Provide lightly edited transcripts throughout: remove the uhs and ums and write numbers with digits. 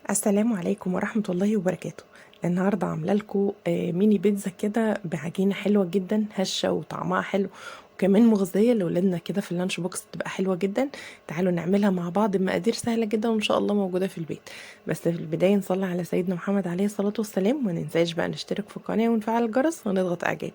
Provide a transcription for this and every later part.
السلام عليكم ورحمة الله وبركاته. النهاردة عاملة لكم ميني بيتزا كده بعجينة حلوة جدا، هشة وطعمها حلو وكمان مغذية لولادنا كده في اللانش بوكس، تبقى حلوة جدا. تعالوا نعملها مع بعض بمقادير سهلة جدا وإن شاء الله موجودة في البيت. بس في البداية نصلي على سيدنا محمد عليه الصلاة والسلام، وما ننساش بقى نشترك في القناة ونفعل الجرس ونضغط إعجاب.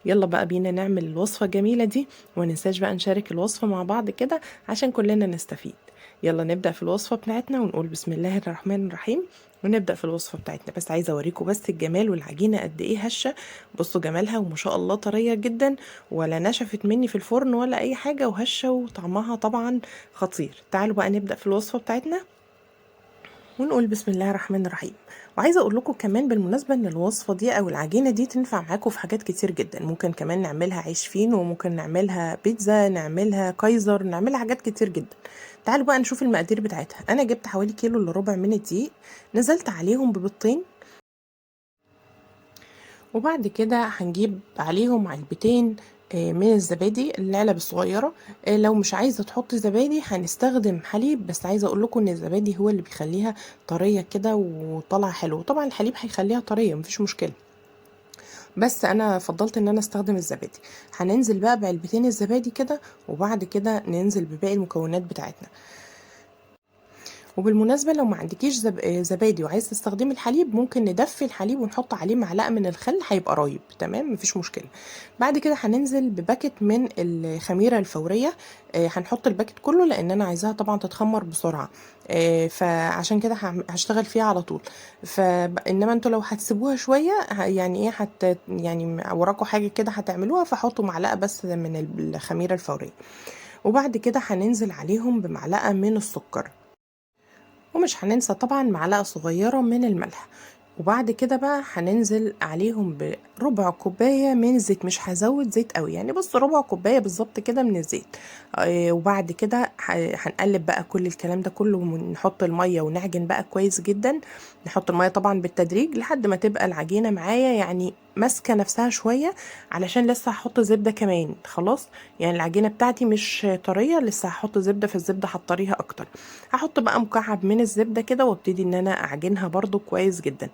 يلا بقى بينا نعمل الوصفة الجميلة دي، وما ننساش بقى نشارك الوصفة مع بعض كده عشان كلنا نستفيد. يلا نبدأ في الوصفة بتاعتنا ونقول بسم الله الرحمن الرحيم ونبدأ في الوصفة بتاعتنا. بس عايزة اوريكم بس الجمال والعجينة قد ايه هشة. بصوا جمالها وما شاء الله طرية جدا، ولا نشفت مني في الفرن ولا اي حاجة، وهشة وطعمها طبعا خطير. تعالوا بقى نبدأ في الوصفة بتاعتنا ونقول بسم الله الرحمن الرحيم. وعايزه اقول لكم كمان بالمناسبه ان الوصفه دي او العجينه دي تنفع معاكم في حاجات كتير جدا. ممكن كمان نعملها عيش فينو، وممكن نعملها بيتزا، نعملها كايزر، نعملها حاجات كتير جدا. تعالوا بقى نشوف المقادير بتاعتها. انا جبت حوالي كيلو الا ربع من الدقيق، نزلت عليهم ببيضتين، وبعد كده هنجيب عليهم علبتين من الزبادي، العلب الصغيرة. لو مش عايزة تحطي زبادي هنستخدم حليب، بس عايزة اقول لكم ان الزبادي هو اللي بيخليها طرية كده وطلع حلو. طبعا الحليب هيخليها طرية مفيش مشكلة، بس انا فضلت ان انا استخدم الزبادي. هننزل بقى بعلبتين الزبادي كده، وبعد كده ننزل بباقي المكونات بتاعتنا. وبالمناسبة لو ما عندكيش زبادي وعايز تستخدمي الحليب، ممكن ندفي الحليب ونحط عليه معلقة من الخل، هيبقى رايب تمام مفيش مشكلة. بعد كده هننزل بباكت من الخميرة الفورية. هنحط الباكت كله لان انا عايزاها طبعا تتخمر بسرعة. فعشان كده هشتغل فيها على طول. فانما انتوا لو هتسيبوها شوية يعني ايه يعني وراكوا حاجة كده هتعملوها، فحطوا معلقة بس من الخميرة الفورية. وبعد كده هننزل عليهم بمعلقة من السكر، ومش هننسى طبعا معلقة صغيرة من الملح. وبعد كده بقى هننزل عليهم بربع كوباية من الزيت، مش هزود زيت قوي يعني، بص ربع كوباية بالظبط كده من الزيت. وبعد كده هنقلب بقى كل الكلام ده كله، ونحط المية ونعجن بقى كويس جدا. نحط المية طبعا بالتدريج لحد ما تبقى العجينة معايا يعني ماسكة نفسها شوية، علشان لسه هحط زبدة كمان. خلاص يعني العجينة بتاعتي مش طرية، لسه هحط زبدة، في الزبدة هتطريها اكتر. هحط بقى مكعب من الزبدة كده، وابتدي ان انا اعجنها برضو كويس جدا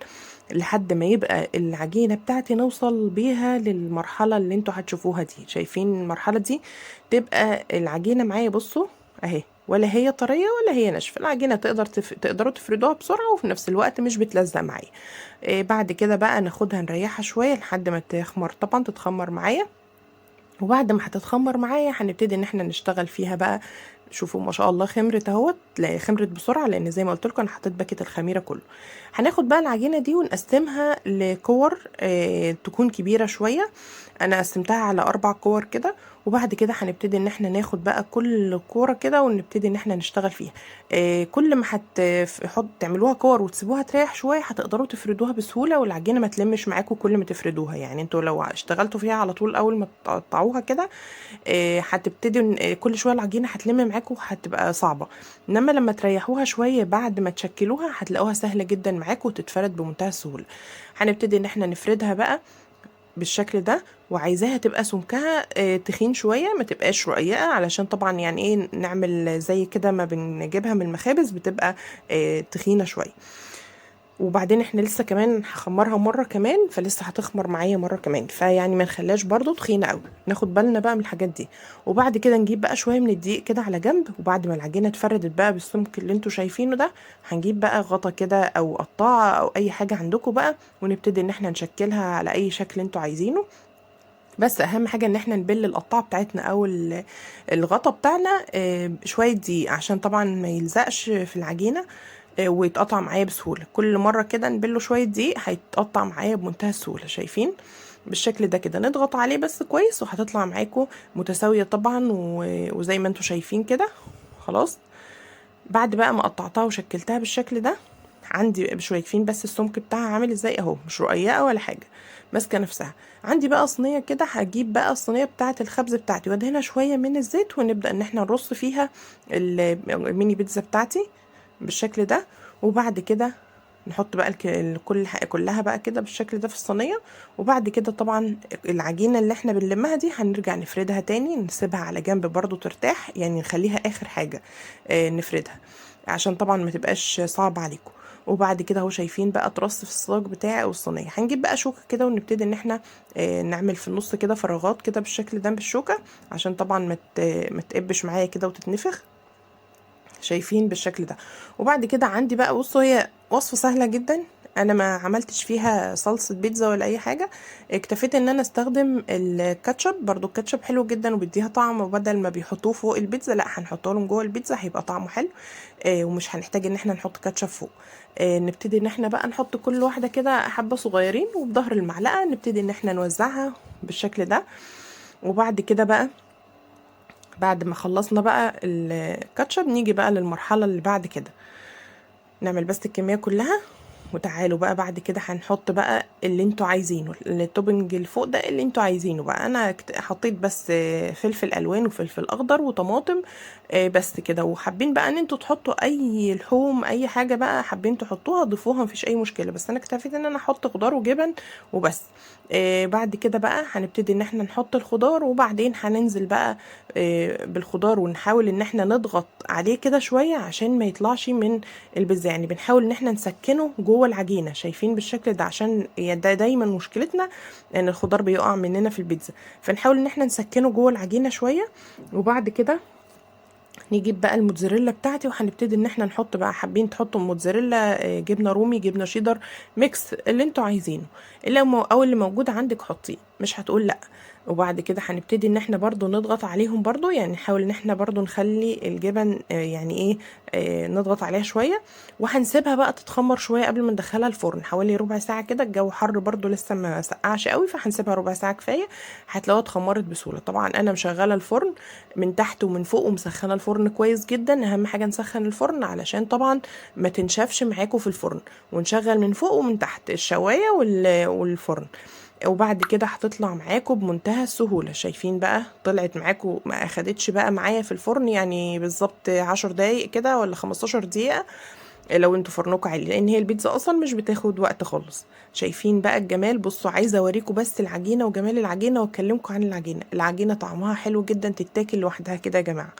لحد ما يبقى العجينة بتاعتي نوصل بيها للمرحلة اللي انتوا هتشوفوها دي. شايفين المرحلة دي؟ تبقى العجينة معايا بصوا اهي، ولا هي طرية ولا هي ناشفة. العجينة تقدروا تفردوها بسرعة، وفي نفس الوقت مش بتلزق معايا. بعد كده بقى ناخدها نريحها شوية لحد ما تخمر، طبعا تتخمر معايا. وبعد ما هتتخمر معايا هنبتدي ان احنا نشتغل فيها بقى. شوفوا ما شاء الله خمرت اهوت، لا خمرت بسرعه لان زي ما قلت لكم انا حطيت باكيت الخميره كله. هناخد بقى العجينه دي ونقسمها لكور تكون كبيره شويه. انا قسمتها على 4 كور كده. وبعد كده هنبتدي ان احنا ناخد بقى كل كوره كده ونبتدي ان احنا نشتغل فيها. كل ما تعملوها كور وتسيبوها تريح شويه هتقدروا تفردوها بسهوله، والعجينه ما تلمش معاكم كل ما تفردوها. يعني انتوا لو اشتغلتوا فيها على طول اول ما تقطعوها كده هتبتدي كل شويه العجينه هتلم معاكم، هتبقى صعبه. انما لما تريحوها شويه بعد ما تشكلوها هتلاقوها سهله جدا معاكم وتتفرد بمنتهى السهوله. هنبتدي ان احنا نفردها بقى بالشكل ده، وعايزاها تبقى سمكها تخين شويه، ما تبقاش رقيقه، علشان طبعا يعني ايه نعمل زي كده ما بنجيبها من المخابز بتبقى تخينه شويه. وبعدين احنا لسه كمان هخمرها مره كمان، فلسه هتخمر معايا مره كمان، فيعني ما نخليهاش برضو تخينه قوي. ناخد بالنا بقى من الحاجات دي. وبعد كده نجيب بقى شويه من الدقيق كده على جنب، وبعد ما العجينه اتفردت بقى بالسمك اللي انتوا شايفينه ده، هنجيب بقى غطا كده او قطاعه او اي حاجه عندكم بقى، ونبتدي ان احنا نشكلها على اي شكل انتوا عايزينه. بس اهم حاجه ان احنا نبل القطاعه بتاعتنا او الغطا بتاعنا شويه دقيق، عشان طبعا ما يلزقش في العجينه ويتقطع معايا بسهوله. كل مره كده نبله شويه دقيق هيتقطع معايا بمنتهى السهوله. شايفين؟ بالشكل ده كده نضغط عليه بس كويس، وهتطلع معاكم متساويه طبعا وزي ما انتوا شايفين كده. خلاص بعد بقى ما قطعتها وشكلتها بالشكل ده، عندي شايفين بس السمك بتاعها عامل ازاي اهو، مش رقيقه ولا حاجه، ماسكه نفسها. عندي بقى صينيه كده، هجيب بقى الصينيه بتاعه الخبز بتاعتي وادهنها شويه من الزيت، ونبدا ان احنا نرص فيها الميني بيتزا بتاعتي بالشكل ده. وبعد كده نحط بقى كلها بقى كده بالشكل ده في الصينيه. وبعد كده طبعا العجينه اللي احنا بنلمها دي هنرجع نفردها تاني، نسيبها على جنب برضو ترتاح، يعني نخليها اخر حاجه نفردها عشان طبعا ما تبقاش صعب عليكم. وبعد كده اهو شايفين بقى ترص في الصاج بتاعي او الصينيه. هنجيب بقى شوكه كده ونبتدي ان احنا نعمل في النص كده فراغات كده بالشكل ده بالشوكه، عشان طبعا ما تقبش معايا كده وتتنفخ. شايفين بالشكل ده. وبعد كده عندي بقى، بصوا هي وصفة سهلة جدا، انا ما عملتش فيها صلصة بيتزا ولا اي حاجة. اكتفيت ان انا استخدم الكاتشب، برضو الكاتشب حلو جدا وبيديها طعم، وبدل ما بيحطوه فوق البيتزا لا هنحطه لهم جوه البيتزا هيبقى طعمه حلو. ومش هنحتاج ان احنا نحط كاتشب فوق. نبتدي ان احنا بقى نحط كل واحدة كده حبة صغيرين، وبظهر المعلقة نبتدي ان احنا نوزعها بالشكل ده. وبعد كده بقى، بعد ما خلصنا بقى الكاتشب، نيجي بقى للمرحلة اللي بعد كده، نعمل بس الكمية كلها. وتعالوا بقى بعد كده هنحط بقى اللي انتوا عايزينه، التوبنج اللي فوق ده اللي انتوا عايزينه بقى. انا حطيت بس فلفل الوان وفلفل اخضر وطماطم بس كده. وحابين بقى ان انتوا تحطوا اي لحوم، اي حاجه بقى حابين تحطوها ضيفوها، مفيش اي مشكله، بس انا اكتفيت ان انا احط خضار وجبن وبس. بعد كده بقى هنبتدي ان احنا نحط الخضار، وبعدين هننزل بقى بالخضار، ونحاول ان احنا نضغط عليه كده شويه عشان ما يطلعش من البيتزا. يعني بنحاول ان احنا نسكنه جوه العجينه، شايفين بالشكل ده، عشان ده دايما مشكلتنا ان الخضار بيقع مننا في البيتزا، فنحاول ان احنا نسكنه جوه العجينه شويه. وبعد كده نجيب بقى الموتزاريلا بتاعتي، وهنبتدي ان احنا نحط بقى، حابين تحطوا موتزاريلا جبنه رومي، جبنه شيدر، ميكس اللي انتوا عايزينه، او اللي موجود عندك حطيه، مش هتقول لا. وبعد كده هنبتدي ان احنا برضو نضغط عليهم برضو، يعني نحاول ان احنا برضو نخلي الجبن يعني ايه نضغط عليها شويه. وهنسيبها بقى تتخمر شويه قبل ما ندخلها الفرن، حوالي ربع ساعه كده، الجو حر برضو لسه ما سقعش قوي، فهنسيبها ربع ساعه كفايه. هتلاقوها اتخمرت بسهوله. طبعا انا مشغله الفرن من تحت ومن فوق، ومسخنه الفرن كويس جدا، اهم حاجه نسخن الفرن علشان طبعا ما تنشفش معاكم في الفرن. ونشغل من فوق ومن تحت الشوايه والفرن. وبعد كده هتطلع معاكم بمنتهى السهوله. شايفين بقى طلعت معاكم، ما اخدتش بقى معايا في الفرن يعني بالظبط 10 دقايق كده ولا 15 دقيقه، لو انتوا فرنكوا عالي، لان هي البيتزا اصلا مش بتاخد وقت خالص. شايفين بقى الجمال؟ بصوا عايزه اوريكم بس العجينه وجمال العجينه، واكلمكم عن العجينه. العجينه طعمها حلو جدا، تتاكل لوحدها كده يا جماعه،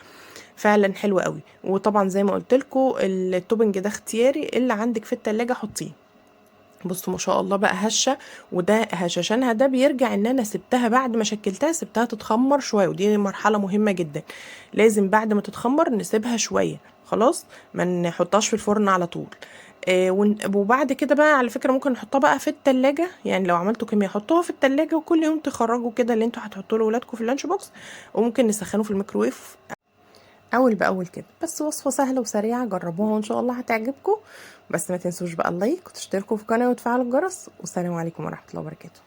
فعلا حلوه قوي. وطبعا زي ما قلت لكم التوبنج ده اختياري، اللي عندك في التلاجة حطيه. بصوا ما شاء الله بقى هشه. وده هشاشانها ده بيرجع ان انا سبتها بعد ما شكلتها، سبتها تتخمر شويه، ودي مرحله مهمه جدا، لازم بعد ما تتخمر نسيبها شويه خلاص، ما نحطهاش في الفرن على طول. وبعد كده بقى على فكره ممكن نحطها بقى في التلاجة، يعني لو عملتوا كميه حطوها في التلاجة، وكل يوم تخرجوا كده اللي انتوا هتحطوه لاولادكم في اللانش بوكس. وممكن نسخنه في الميكروويف اول باول كده. بس وصفه سهله وسريعه، جربوها وان شاء الله هتعجبكم. بس ما تنسوش بقى اللايك وتشتركوا في القناه وتفعلوا الجرس. والسلام عليكم ورحمه الله وبركاته.